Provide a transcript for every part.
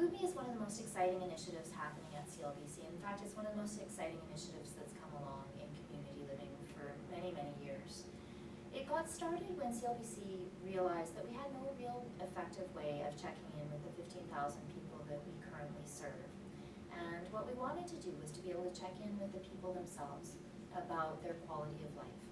Include Me is one of the most exciting initiatives happening at CLBC. In fact, it's one of the most exciting initiatives that's come along in community living for many, many years. It got started when CLBC realized that we had no real effective way of checking in with the 15,000 people that we currently serve. And what we wanted to do was to be able to check in with the people themselves about their quality of life.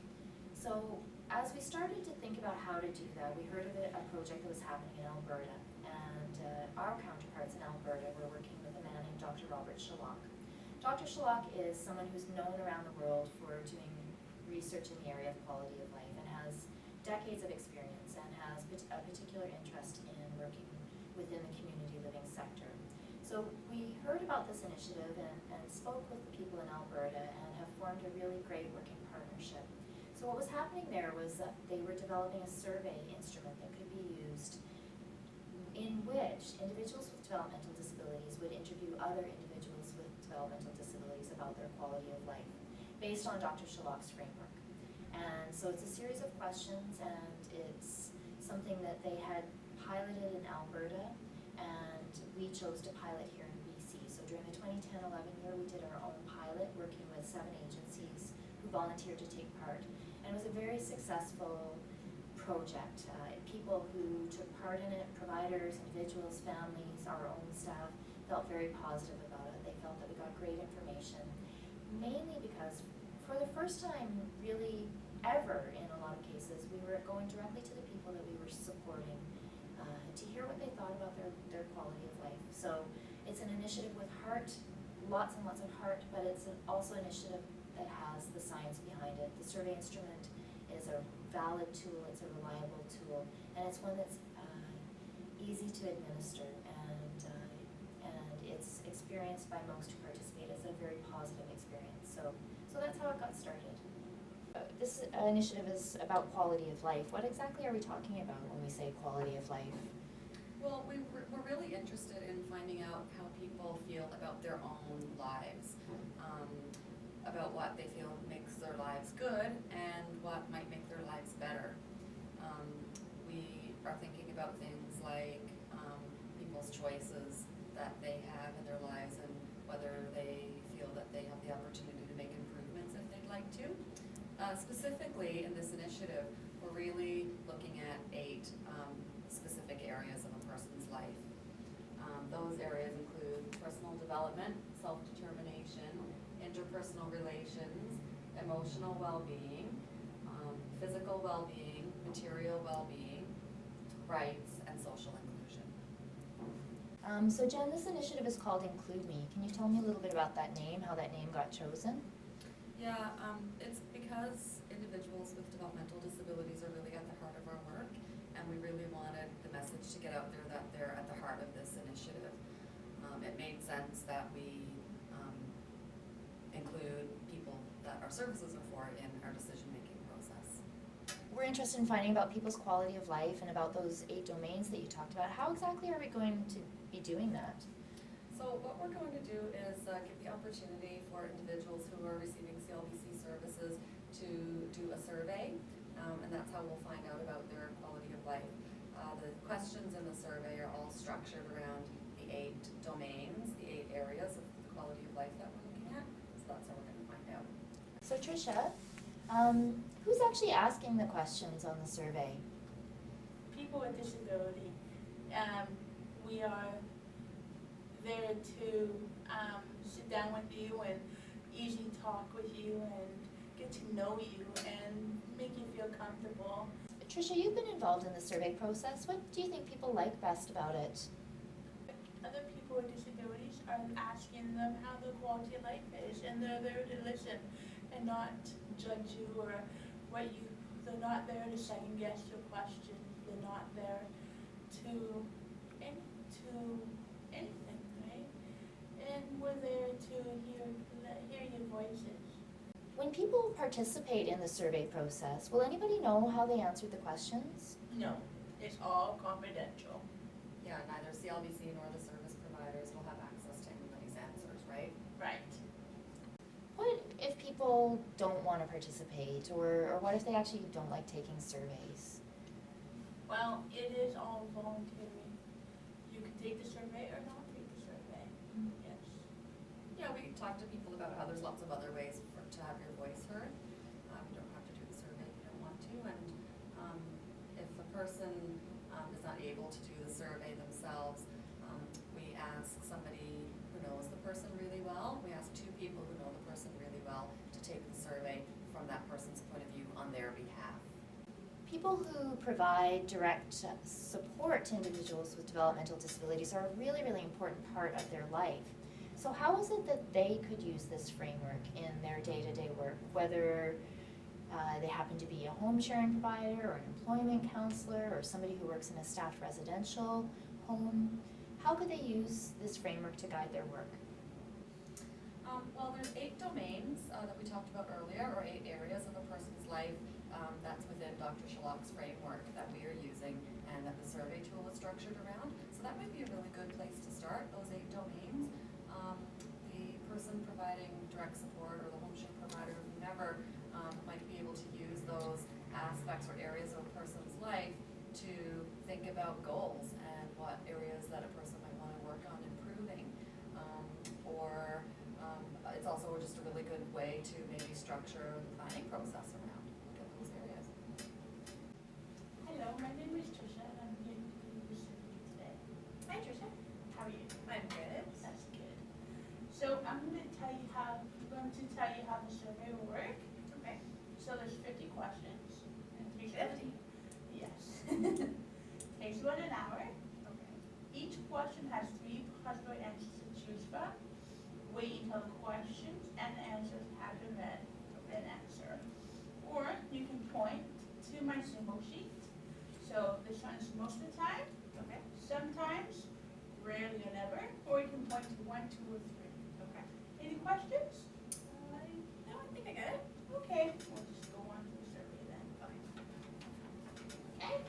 So as we started to think about how to do that, we heard of a project that was happening in Alberta. And our counterparts in Alberta were working with a man named Dr. Robert Shalak. Dr. Shalak is someone who's known around the world for doing research in the area of quality of life and has decades of experience and has a particular interest in working within the community living sector. So we heard about this initiative and spoke with the people in Alberta and have formed a really great working partnership. So what was happening there was that they were developing a survey instrument that could be used in which individuals with developmental disabilities would interview other individuals with developmental disabilities about their quality of life based on Dr. Shalak's framework. And so it's a series of questions, and it's something that they had piloted in Alberta, and we chose to pilot here in BC. So during the 2010-11 year, we did our own pilot working with 7 agencies who volunteered to take part. And it was a very successful project. People who took part in it, providers, individuals, families, our own staff, felt very positive about it. They felt that we got great information, mainly because for the first time, really ever in a lot of cases, we were going directly to the people that we were supporting to hear what they thought about their quality of life. So it's an initiative with heart, lots and lots of heart, but it's also an initiative that has the science behind it. The survey instrument is a valid tool, it's a reliable tool, and it's one that's easy to administer, and it's experienced by most who participate as a very positive experience. So that's how it got started. This initiative is about quality of life. What exactly are we talking about when we say quality of life? Well, we're really interested in finding out how people feel about their own lives, about what they feel makes their lives good and what might make their lives better. We are thinking about things like people's choices that they have in their lives and whether they feel that they have the opportunity to make improvements if they'd like to. Specifically in this initiative, we're really looking at 8 specific areas of a person's life. Those areas include personal development, self-determination, interpersonal relations, emotional well-being, physical well-being, material well-being, rights, and social inclusion. So Jen, this initiative is called Include Me. Can you tell me a little bit about that name, how that name got chosen? Yeah, it's because individuals with developmental disabilities are really at the heart of our work, and we really wanted the message to get out there that they're at the heart of this initiative. It made sense that we include people that our services are for in our decision-making process. We're interested in finding about people's quality of life and about those 8 domains that you talked about. How exactly are we going to be doing that? So what we're going to do is give the opportunity for individuals who are receiving CLBC services to do a survey, and that's how we'll find out about their quality of life. The questions in the survey are all structured around the 8 domains, the 8 areas of the quality of life that we're looking at, so that's how we're going to find out. So Tricia, who's actually asking the questions on the survey? People with disability. We are there to sit down with you and easily talk with you and get to know you and make you feel comfortable. Tricia, you've been involved in the survey process. What do you think people like best about it? Other people with disabilities are asking them how their quality of life is, and they're there to listen and not judge you or they're not there to second guess your questions. They're not there to anything, right? And we're there to hear your voices. When people participate in the survey process, will anybody know how they answered the questions? No, it's all confidential. Yeah, neither CLBC nor the service providers will have access to anybody's answers, right? Right. What if people don't want to participate, or what if they actually don't like taking surveys? Well, it is all voluntary. You can take the survey or not take Yes. Yeah, we talk to people about how there's lots of other ways to have your voice heard. You don't have to do the survey if you don't want to, and if a person is not able to do the survey themselves, we ask somebody who knows the person really well. We ask two people who know the person really well to take the survey from that person's point of view on their behalf. People who provide direct support to individuals with developmental disabilities are a really, really important part of their life. So how is it that they could use this framework in their day-to-day work, whether they happen to be a home sharing provider or an employment counselor or somebody who works in a staffed residential home? How could they use this framework to guide their work? Well, there's 8 domains that we talked about earlier, or 8 areas of a person's life that's within Dr. Shalok's framework that we are using and that the survey tool is structured around. So that might be a really good place to start, those 8 domains. The person providing direct support or the home share provider, whomever, might be able to use those aspects or areas of a person's life to think about goals and what areas that a person might want to work on improving. It's also just a really good way to maybe structure the planning process around those areas. Hello, my name is Tricia and I'm here to do the survey today. Hi Tricia. How are you? I'm good. That's good. So I'm going to tell you how the survey will work. Okay. So there's 50 questions and 3 50? Yes. Takes about an hour. Okay. Each question has 3 possible answers to choose from. Wait until the questions and the answers have been read and answered. Or you can point to my symbol sheet. So this one's most of the time, Okay. sometimes, rarely or never, or you can point to 1, 2, or 3. Okay. Any questions? No, I think I got it. Okay, we'll just go on to the survey then. Okay. Okay.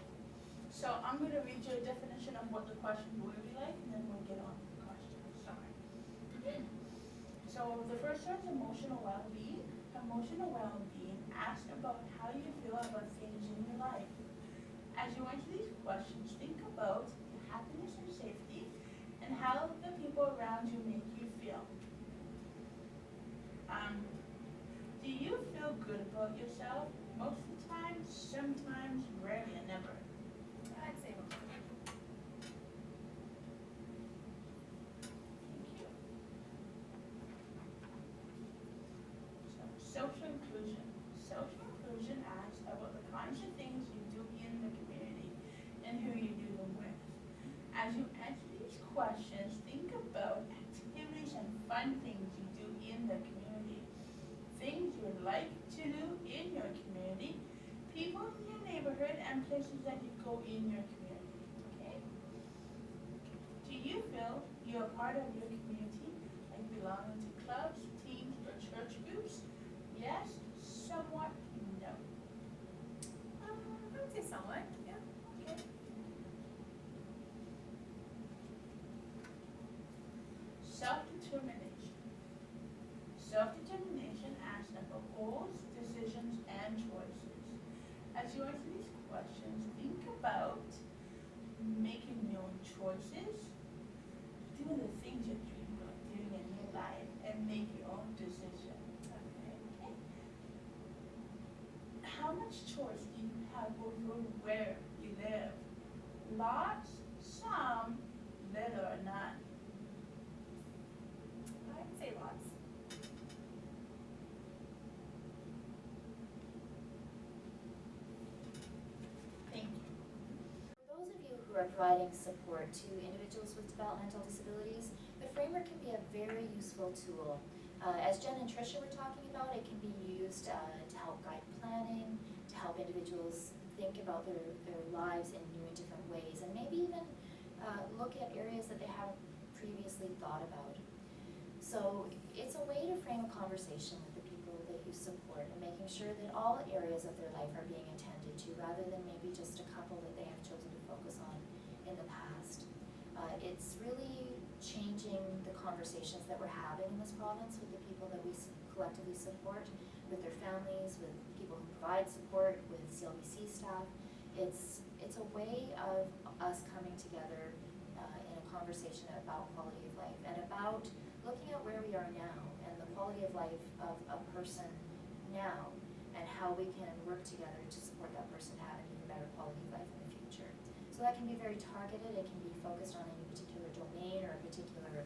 So I'm going to read you a definition of what the question will be like, and then we'll get on to the questions. Okay. So the first one is emotional well-being. Emotional well-being asks about how you feel about things in your life. As you answer these questions, think about your happiness and safety and how the people around you make you feel. Do you feel good about yourself? Most of the time, sometimes, rarely, and never. I'd say most of it. Thank you. Social inclusion. Social inclusion asks about the kinds of things you do in the community and who you do them with. As you answer these questions, think about activities and fun things you do in the community. Things you would like to do in your community, people in your neighborhood, and places that you go in your community. Okay? Do you feel you're a part of your community, like belonging to clubs, teams, or church groups? Yes, somewhat, no. I would say somewhat, yeah. Okay. Self-determination. Self-determination asks about goals, decisions, and choices. As you answer these questions, think about making your own choices, doing the things you dream of doing in your life, and make your own decision. Okay? How much choice do you have over where you live? Lots, some, little, or none. I'd say lots. Thank you. For those of you who are providing support to individuals with developmental disabilities, the framework can be a very useful tool. As Jen and Tricia were talking about, it can be used to help guide planning, to help individuals think about their lives in new and different ways, and maybe even look at areas that they haven't previously thought about. So it's a way to frame a conversation with the people that you support and making sure that all areas of their life are being attended to rather than maybe just a couple that they have chosen to focus on in the past. It's really changing the conversations that we're having in this province with the people that we collectively support, with their families, with people who provide support, with CLBC staff. It's a way of us coming together in a conversation about quality of life and about looking at where we are now and the quality of life of a person now and how we can work together to support that person to have an even better quality of life in the future. So that can be very targeted, it can be focused on any particular domain or a particular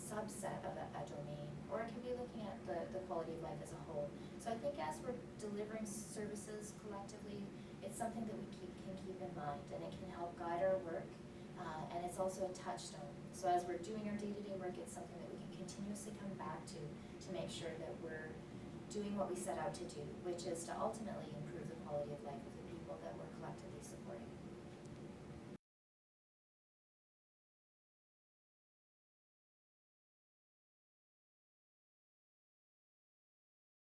subset of a domain, or it can be looking at the quality of life as a whole. So I think as we're delivering services collectively, it's something that we can keep in mind, and it can help guide our work, and it's also a touchstone. So as we're doing our day-to-day work, it's something that we can continuously come back to make sure that we're doing what we set out to do, which is to ultimately improve the quality of life of the people that we're collectively supporting.